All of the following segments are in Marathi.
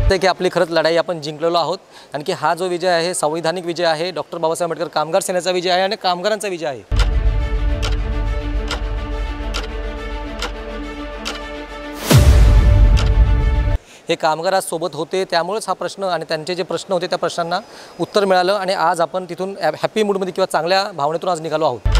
वाटतं की आपली खरंच लढाई आपण जिंकलेलो आहोत आणि की हा जो विजय आहे संवैधानिक विजय आहे, डॉक्टर बाबासाहेब आंबेडकर कामगार सेनेचा विजय आहे आणि कामगारांचा विजय आहे। हे कामगार आज सोबत होते, त्यामुळेच हा प्रश्न आणि त्यांचे जे प्रश्न होते त्या प्रश्नांना उत्तर मिळालं आणि आज आपण तिथून हॅपी मूडमध्ये किंवा चांगल्या भावनेतून आज निघालो आहोत।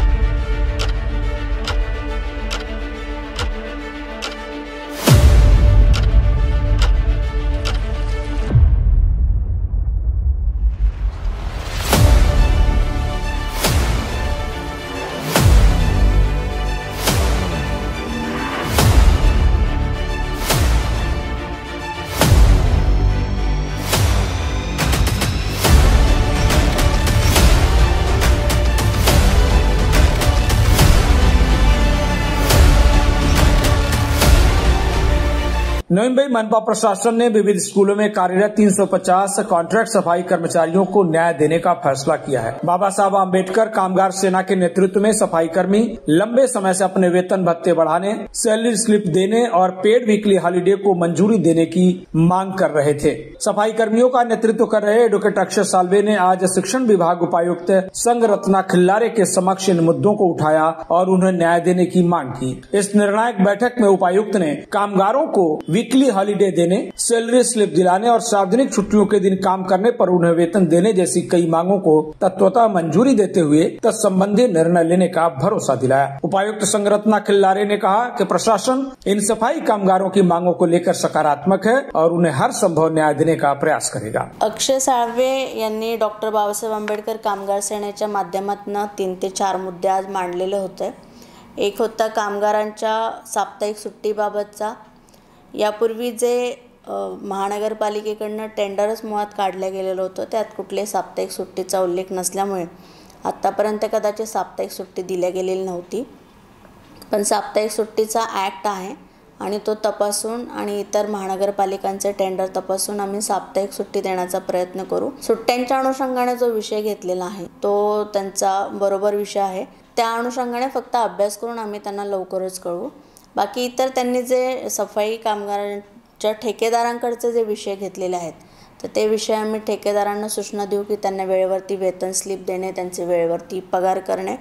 नवी मुंबई मनपा प्रशासन ने विविध स्कूलों में कार्यरत 350 कॉन्ट्रैक्ट सफाई कर्मचारियों को न्याय देने का फैसला किया है। बाबा साहब आम्बेडकर कामगार सेना के नेतृत्व में सफाई कर्मी लंबे समय से अपने वेतन भत्ते बढ़ाने, सैलरी स्लिप देने और पेड वीकली हॉलीडे को मंजूरी देने की मांग कर रहे थे। सफाई कर्मियों का नेतृत्व कर रहे एडवोकेट अक्षय साल्वे ने आज शिक्षण विभाग उपायुक्त संघ रत्ना खिल्लारे के समक्ष इन मुद्दों को उठाया और उन्हें न्याय देने की मांग की। इस निर्णायक बैठक में उपायुक्त ने कामगारों को वीकली हॉलीडे देने, सैलरी स्लिप दिलाने और सार्वजनिक छुट्टियों के दिन काम करने पर उन्हें वेतन देने जैसी कई मांगों को तत्वतः मंजूरी देते हुए तत्संबंधी निर्णय लेने का भरोसा दिलाया। उपायुक्त संगरत्ना खिल्लारे ने कहा कि प्रशासन इन सफाई कामगारों की मांगों को लेकर सकारात्मक है और उन्हें हर संभव न्याय देने का प्रयास करेगा। अक्षय साळवे यांनी डॉक्टर बाबासाहेब आंबेडकर कामगार सेनेच्या माध्यमातून 3 ते 4 मुद्दे आज मांडलेले होते। एक होता कामगारांच्या साप्ताहिक सुट्टीबाबतचा। यापूर्वी जे महानगरपालिकेकडनं टेंडरच मुळात काढलं गेलेलं होतं, त्यात कुठल्याही साप्ताहिक सुट्टीचा उल्लेख नसल्यामुळे आत्तापर्यंत कदाचित साप्ताहिक सुट्टी दिल्या गेलेली नव्हती। पण साप्ताहिक सुट्टीचा ॲक्ट आहे आणि तो तपासून आणि इतर महानगरपालिकांचे टेंडर तपासून आम्ही साप्ताहिक सुट्टी देण्याचा प्रयत्न करू। सुट्ट्यांच्या अनुषंगाने जो विषय घेतलेला आहे तो त्यांचा बरोबर विषय आहे। त्या अनुषंगाने फक्त अभ्यास करून आम्ही त्यांना लवकरच कळवू। बाकी इतर त्यांनी जे सफाई कामगारांच्या ठेकेदारांकडचे जे विषय घेतलेले आहेत तर ते विषय आम्ही ठेकेदारांना सूचना देऊ की त्यांना वेळेवरती वेतन स्लिप देणे, त्यांचे वेळेवरती पगार करणे,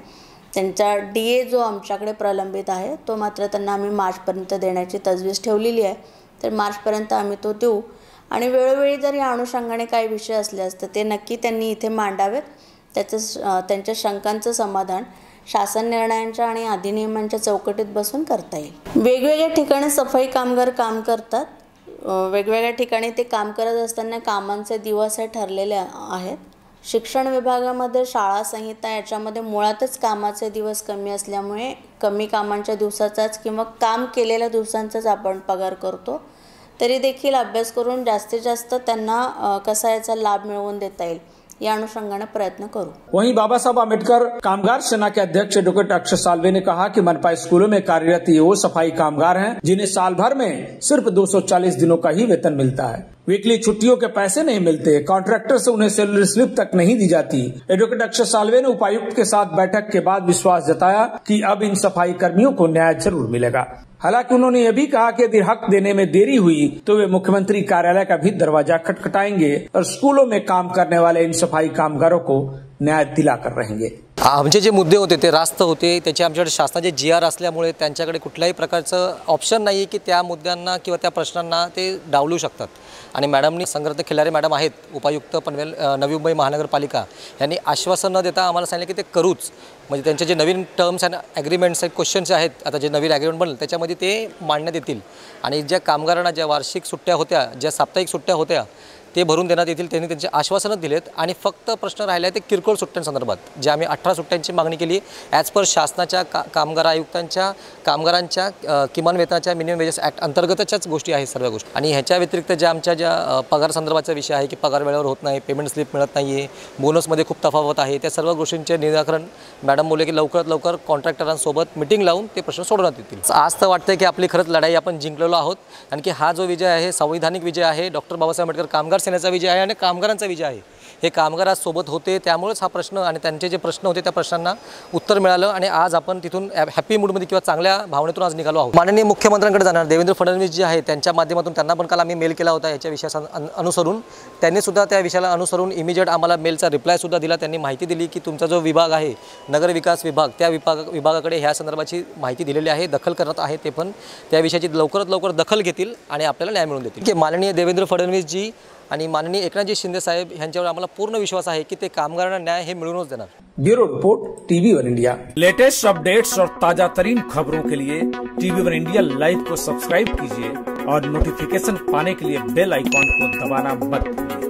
त्यांचा DA जो आमच्याकडे प्रलंबित आहे तो मात्र त्यांना आम्ही मार्चपर्यंत देण्याची तजवीज ठेवलेली आहे। तर मार्चपर्यंत आम्ही तो देऊ आणि वेळोवेळी जर या अनुषंगाने काही विषय असल्यास तर ते नक्की त्यांनी इथे मांडावेत। त्यांच्या शंकांचं समाधान शासन निर्णयांच्या आणि अधिनियमांच्या चौकटीत बसून करता येईल। वेगवेगळ्या ठिकाणी सफाई कामगार काम करतात। वेगवेगळ्या ठिकाणी ते काम करत असताना कामांचे दिवस हे ठरलेले आहेत। शिक्षण विभागामध्ये शाळा संहिता याच्यामध्ये मुळातच कामाचे दिवस कमी असल्यामुळे कमी कामांच्या दिवसाचाच किंवा काम केलेल्या दिवसांचाच आपण पगार करतो। तरी देखील अभ्यास करून जास्तीत जास्त त्यांना कसा याचा लाभ मिळवून देता येईल या अनुषंगाने प्रयत्न करूँ। वहीं बाबा साहब आम्बेडकर कामगार सेना के अध्यक्ष एडवोकेट अक्षय साल्वे ने कहा कि मनपा स्कूलों में कार्यरत ये वो सफाई कामगार हैं जिन्हें साल भर में सिर्फ 240 दिनों का ही वेतन मिलता है। वीकली छुट्टियों के पैसे नहीं मिलते, कॉन्ट्रैक्टर से उन्हें सैलरी स्लिप तक नहीं दी जाती। एडवोकेट अक्षय साल्वे ने उपायुक्त के साथ बैठक के बाद विश्वास जताया कि अब इन सफाई कर्मियों को न्याय जरूर मिलेगा। हालांकि उन्होंने यह भी कहा कि यदि हक देने में देरी हुई तो वे मुख्यमंत्री कार्यालय का भी दरवाजा खटखटाएंगे और स्कूलों में काम करने वाले इन सफाई कामगारों को न्याय दिलाकर रहेंगे। आमचे जे मुद्दे होते ते रास्त होते, त्याचे आमच्याकडे शासनाचे GR असल्यामुळे त्यांच्याकडे कुठल्याही प्रकारचं ऑप्शन नाही की त्या मुद्द्यांना किंवा त्या प्रश्नांना ते डावलू शकतात। आणि मॅडमनी संगरत्ना खिल्लारे मॅडम आहेत उपायुक्त पनवेल नवी मुंबई महानगरपालिका यांनी आश्वासन न देता आम्हाला सांगितलं की ते करूच। म्हणजे त्यांचे जे नवीन टर्म्स अँड ॲग्रीमेंट्स आहेत, क्वेश्चन्स आहेत, आता जे नवीन ॲग्रीमेंट बनलं त्याच्यामध्ये ते मांडण्यात येतील आणि ज्या कामगारांना ज्या वार्षिक सुट्ट्या होत्या, ज्या साप्ताहिक सुट्ट्या होत्या ते भरून देण्यात येतील। त्यांनी त्यांचे आश्वासनं दिलेत आणि फक्त प्रश्न राहिला आहे ते किरकोळ सुट्ट्यांसंदर्भात, जे आम्ही 18 सुट्ट्यांची मागणी केली ॲज पर शासनाच्या कामगार आयुक्तांच्या कामगारांच्या किमान वेतनाच्या मिनिमम वेजेस ॲक्ट अंतर्गतच्याच गोष्टी आहेत सर्व गोष्टी। आणि ह्याच्या व्यतिरिक्त ज्या आमच्या ज्या पगार संदर्भाचा विषय आहे की पगार वेळेवर होत नाही, पेमेंट स्लिप मिळत नाही आहे, बोनसमध्ये खूप तफावत आहे, त्या सर्व गोष्टींचे निराकरण मॅडम बोलले की लवकरात लवकर कॉन्ट्रॅक्टरांसोबत मिटिंग लावून ते प्रश्न सोडवण्यात येतील। आज तर वाटतं की आपली खरंच लढाई आपण जिंकलेलो आहोत आणि की हा जो विजय आहे संवैधानिक विजय आहे, डॉक्टर बाबासाहेब आंबेडकर कामगार सेनेचा विजय आहे आणि कामगारांचा विजय आहे। हे कामगार आज सोबत होते, त्यामुळेच हा प्रश्न आणि त्यांचे जे प्रश्न होते त्या प्रश्नांना उत्तर मिळालं आणि आज आपण तिथून हॅपी मूडमध्ये किंवा चांगल्या भावनेतून आज निघालो आहोत. माननीय मुख्यमंत्र्यांकडे जाणार देवेंद्र फडणवीस जे आहे त्यांच्या माध्यमातून त्यांना पण काल आम्ही मेल केला होता याच्या विषयाचा अनुसरून. त्यांनीसुद्धा त्या विषयाला अनुसरून इमिजिएट आम्हाला मेलचा रिप्लायसुद्धा दिला. त्यांनी माहिती दिली की तुमचा जो विभाग आहे नगर विकास विभाग, त्या विभागाकडे ह्या संदर्भाची माहिती दिलेली आहे, दखल करत आहे. ते पण त्या विषयाची लवकरात लवकर दखल घेतील आणि आपल्याला न्याय मिळवून देतील. माननीय देवेंद्र फडणवीसजी आणि माननीय एकनाथजी शिंदे साहेब यांच्यावर आम्हाला पूर्ण विश्वास आहे की ते कामगारांना न्याय हे मिळवूनच देणार. Bureau report TV1 India. Latest updates और ताजा तरीन खबरों के लिए TV1 इंडिया लाइव को सब्सक्राइब कीजिए और नोटिफिकेशन पाने के लिए बेल आइकॉन को दबाना मत भूलिए.